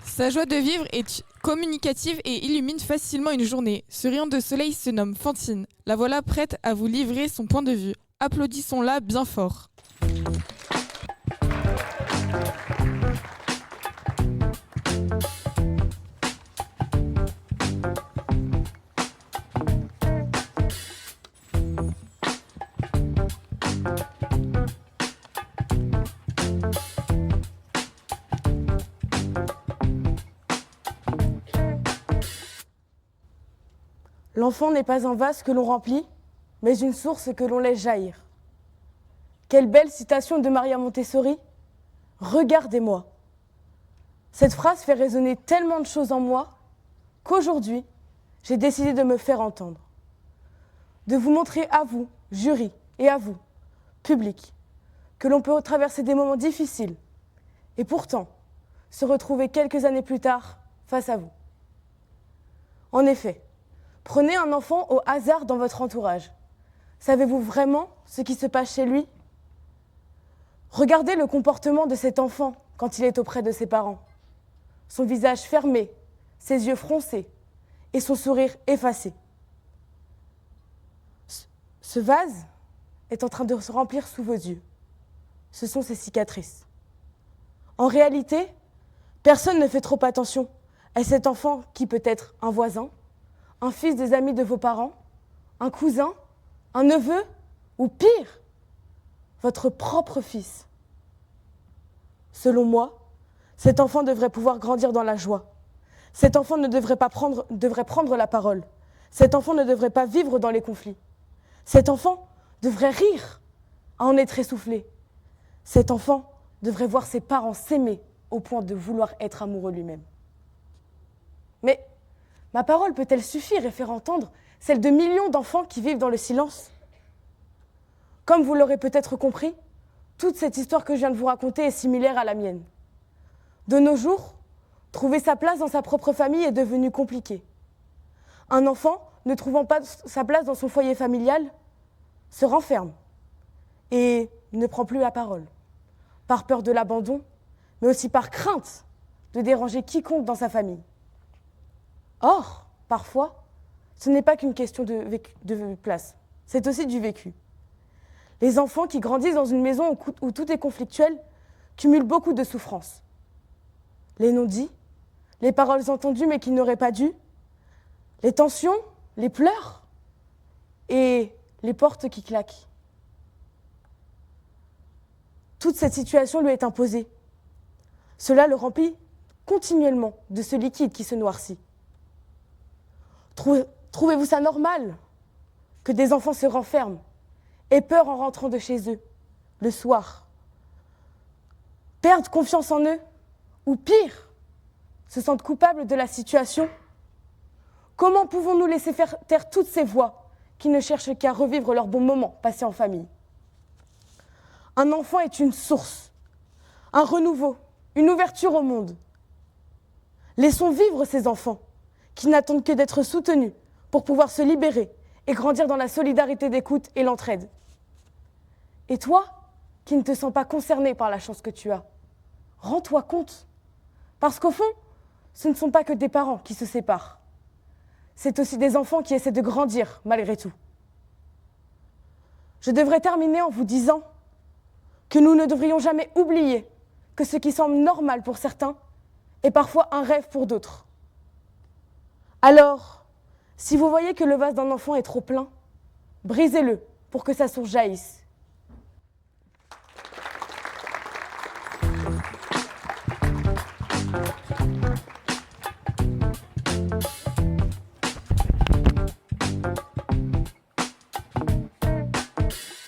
Sa joie de vivre est communicative et illumine facilement une journée. Ce rayon de soleil se nomme Fantine. La voilà prête à vous livrer son point de vue. Applaudissons-la bien fort. L'enfant n'est pas un vase que l'on remplit, mais une source que l'on laisse jaillir. Quelle belle citation de Maria Montessori. Regardez-moi. Cette phrase fait résonner tellement de choses en moi qu'aujourd'hui, j'ai décidé de me faire entendre. De vous montrer à vous, jury, et à vous, public, que l'on peut traverser des moments difficiles et pourtant se retrouver quelques années plus tard face à vous. En effet, prenez un enfant au hasard dans votre entourage. Savez-vous vraiment ce qui se passe chez lui ? Regardez le comportement de cet enfant quand il est auprès de ses parents. Son visage fermé, ses yeux froncés et son sourire effacé. Ce vase est en train de se remplir sous vos yeux. Ce sont ses cicatrices. En réalité, personne ne fait trop attention à cet enfant qui peut être un voisin, un fils des amis de vos parents, un cousin, un neveu, ou pire, votre propre fils. Selon moi, cet enfant devrait pouvoir grandir dans la joie. Cet enfant devrait prendre la parole. Cet enfant ne devrait pas vivre dans les conflits. Cet enfant devrait rire à en être essoufflé. Cet enfant devrait voir ses parents s'aimer au point de vouloir être amoureux lui-même. Mais ma parole peut-elle suffire et faire entendre celle de millions d'enfants qui vivent dans le silence ? Comme vous l'aurez peut-être compris, toute cette histoire que je viens de vous raconter est similaire à la mienne. De nos jours, trouver sa place dans sa propre famille est devenu compliqué. Un enfant, ne trouvant pas sa place dans son foyer familial, se renferme et ne prend plus la parole, par peur de l'abandon, mais aussi par crainte de déranger quiconque dans sa famille. Or, parfois, ce n'est pas qu'une question de place, c'est aussi du vécu. Les enfants qui grandissent dans une maison où tout est conflictuel cumulent beaucoup de souffrances. Les non-dits, les paroles entendues mais qui n'auraient pas dû, les tensions, les pleurs et les portes qui claquent. Toute cette situation lui est imposée. Cela le remplit continuellement de ce liquide qui se noircit. Trouvez-vous ça normal que des enfants se renferment, aient peur en rentrant de chez eux, le soir, perdent confiance en eux, ou pire, se sentent coupables de la situation ? Comment pouvons-nous laisser taire toutes ces voix qui ne cherchent qu'à revivre leurs bons moments passés en famille ? Un enfant est une source, un renouveau, une ouverture au monde. Laissons vivre ces enfants qui n'attendent que d'être soutenus pour pouvoir se libérer et grandir dans la solidarité d'écoute et l'entraide. Et toi, qui ne te sens pas concerné par la chance que tu as, rends-toi compte. Parce qu'au fond, ce ne sont pas que des parents qui se séparent. C'est aussi des enfants qui essaient de grandir malgré tout. Je devrais terminer en vous disant que nous ne devrions jamais oublier que ce qui semble normal pour certains est parfois un rêve pour d'autres. Alors, si vous voyez que le vase d'un enfant est trop plein, brisez-le pour que sa source jaillisse.